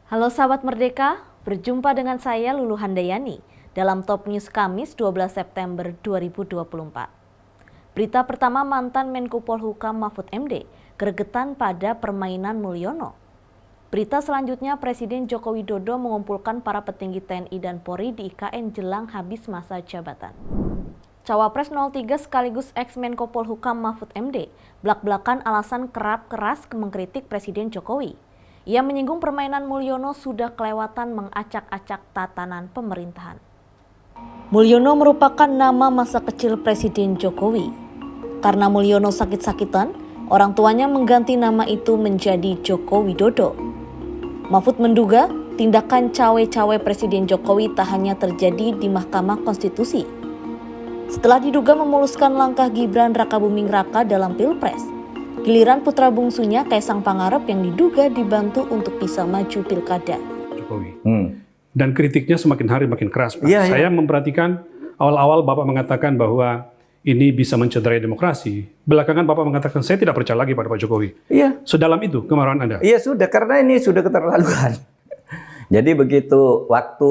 Halo sahabat Merdeka, berjumpa dengan saya Lulu Handayani dalam Top News Kamis 12 September 2024. Berita pertama, mantan Menko Polhukam Mahfud MD gregetan pada permainan Mulyono. Berita selanjutnya, Presiden Joko Widodo mengumpulkan para petinggi TNI dan Polri di IKN jelang habis masa jabatan. Cawapres 03 sekaligus ex-Menko Polhukam Mahfud MD blak-blakan alasan kerap keras mengkritik Presiden Jokowi. Ia menyinggung permainan Mulyono sudah kelewatan mengacak-acak tatanan pemerintahan. Mulyono merupakan nama masa kecil Presiden Jokowi. Karena Mulyono sakit-sakitan, orang tuanya mengganti nama itu menjadi Joko Widodo. Mahfud menduga tindakan cawe-cawe Presiden Jokowi tak hanya terjadi di Mahkamah Konstitusi. Setelah diduga memuluskan langkah Gibran Rakabuming Raka dalam Pilpres, giliran putra bungsunya Kaisang Pangarep yang diduga dibantu untuk bisa maju pilkada. Jokowi. Dan kritiknya semakin hari makin keras, Pak. Iya, Saya memperhatikan awal-awal Bapak mengatakan bahwa ini bisa mencederai demokrasi. Belakangan Bapak mengatakan saya tidak percaya lagi pada Pak Jokowi. Iya. Sedalam itu kemarahan Anda? Iya sudah, karena ini sudah keterlaluan. Jadi begitu waktu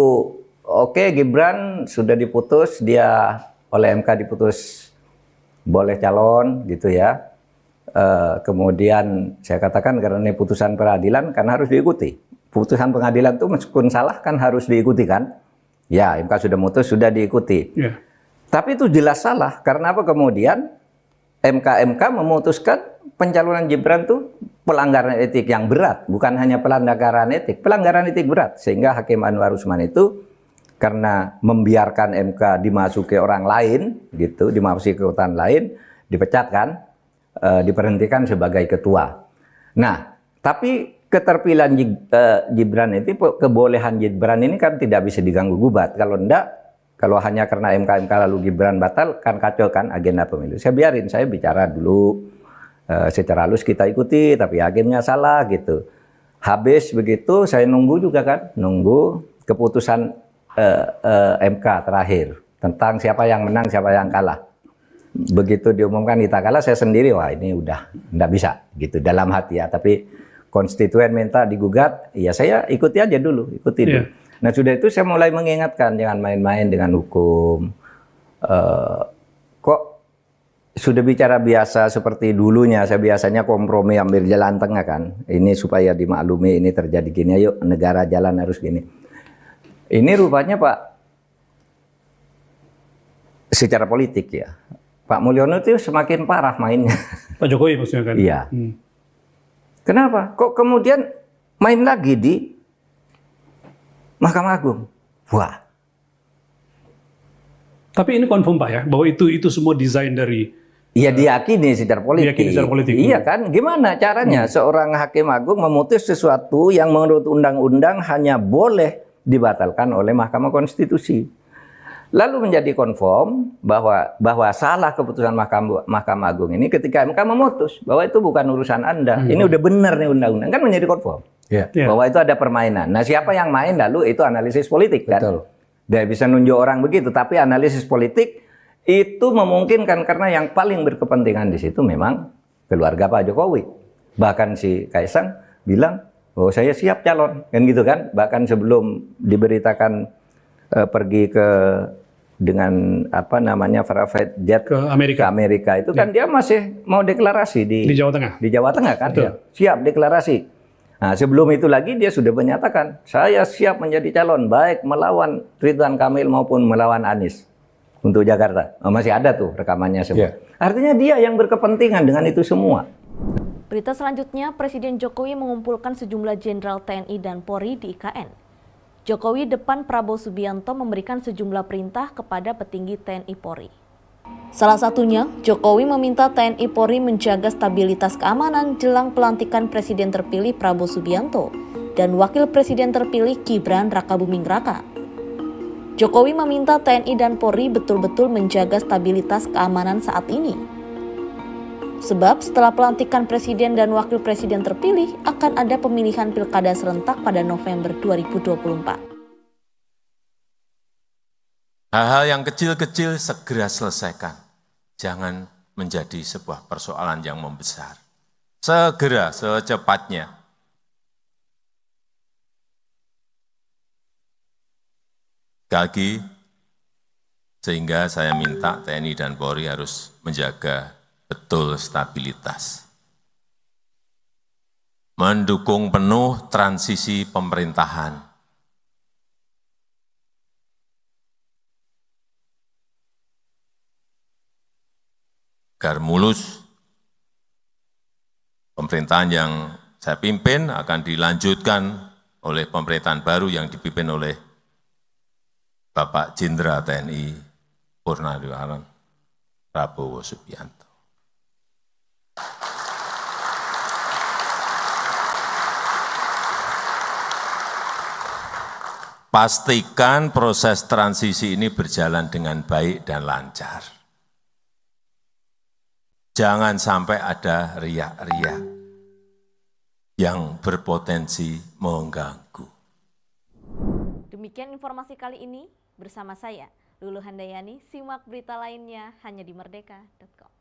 Gibran sudah diputus, dia oleh MK diputus boleh calon gitu ya. Kemudian saya katakan karena ini putusan peradilan kan harus diikuti. Putusan pengadilan itu meskipun salah kan harus diikuti kan. Ya MK sudah mutus, sudah diikuti. Yeah. Tapi itu jelas salah. Karena apa kemudian MK memutuskan pencalonan Gibran itu pelanggaran etik yang berat. Bukan hanya pelanggaran etik, pelanggaran etik berat. Sehingga Hakim Anwar Usman itu karena membiarkan MK dimasuki orang lain, gitu, dimasuki kekuatan lain, dipecat kan. Diberhentikan sebagai ketua. Nah, tapi keterpilihan Gibran itu, kebolehan Gibran ini kan tidak bisa diganggu gugat. Kalau enggak, kalau hanya karena MK lalu Gibran batal, kan kacau kan agenda pemilu. Saya biarin, saya bicara dulu secara halus kita ikuti, tapi hakimnya salah gitu. Habis begitu saya nunggu juga kan, nunggu keputusan MK terakhir tentang siapa yang menang, siapa yang kalah. Begitu diumumkan kita kalah, saya sendiri wah ini udah nggak bisa gitu dalam hati ya. Tapi konstituen minta digugat, ya saya ikuti aja dulu, ikuti dulu. Nah sudah itu saya mulai mengingatkan jangan main-main dengan hukum. Kok sudah bicara biasa seperti dulunya, saya biasanya kompromi ambil jalan tengah kan. Ini supaya dimaklumi ini terjadi gini, ayo negara jalan harus gini. Ini rupanya Pak, secara politik ya. Pak Mulyono itu semakin parah mainnya. Pak Jokowi maksudnya kan? Iya. Kenapa? Kok kemudian main lagi di Mahkamah Agung? Wah. Tapi ini confirm Pak ya, bahwa itu semua desain dari... Iya diyakini secara politik. Diyakini secara politik. Iya kan? Gimana caranya seorang Hakim Agung memutus sesuatu yang menurut undang-undang hanya boleh dibatalkan oleh Mahkamah Konstitusi. Lalu menjadi konform bahwa salah keputusan Mahkamah Agung ini ketika MK memutus bahwa itu bukan urusan Anda. Ini udah benar nih undang-undang, kan menjadi konform. Bahwa itu ada permainan. Nah siapa yang main lalu itu analisis politik kan. Betul. Dia bisa nunjuk orang begitu, tapi analisis politik itu memungkinkan karena yang paling berkepentingan di situ memang keluarga Pak Jokowi. Bahkan si Kaisang bilang, oh saya siap calon, kan gitu kan. Bahkan sebelum diberitakan pergi ke dengan apa namanya private jet ke Amerika itu kan dia masih mau deklarasi di Jawa Tengah. Di Jawa Tengah kan ya. Siap deklarasi. Nah, sebelum itu lagi dia sudah menyatakan saya siap menjadi calon baik melawan Ridwan Kamil maupun melawan Anies untuk Jakarta. Oh, masih ada tuh rekamannya semua. Artinya dia yang berkepentingan dengan itu semua. Berita selanjutnya, Presiden Jokowi mengumpulkan sejumlah jenderal TNI dan Polri di IKN. Jokowi depan Prabowo Subianto memberikan sejumlah perintah kepada petinggi TNI Polri. Salah satunya, Jokowi meminta TNI Polri menjaga stabilitas keamanan jelang pelantikan Presiden terpilih Prabowo Subianto dan Wakil Presiden terpilih Gibran Rakabuming Raka. Jokowi meminta TNI dan Polri betul-betul menjaga stabilitas keamanan saat ini. Sebab setelah pelantikan Presiden dan Wakil Presiden terpilih, akan ada pemilihan pilkada serentak pada November 2024. Hal-hal yang kecil-kecil segera selesaikan. Jangan menjadi sebuah persoalan yang membesar. Segera, secepatnya. Sekali lagi, sehingga saya minta TNI dan Polri harus menjaga betul stabilitas. Mendukung penuh transisi pemerintahan. Agar mulus, pemerintahan yang saya pimpin akan dilanjutkan oleh pemerintahan baru yang dipimpin oleh Bapak Jenderal TNI Purnawirawan Prabowo Subianto. Pastikan proses transisi ini berjalan dengan baik dan lancar. Jangan sampai ada riak-riak yang berpotensi mengganggu. Demikian informasi kali ini bersama saya, Lulu Handayani. Simak berita lainnya hanya di merdeka.com.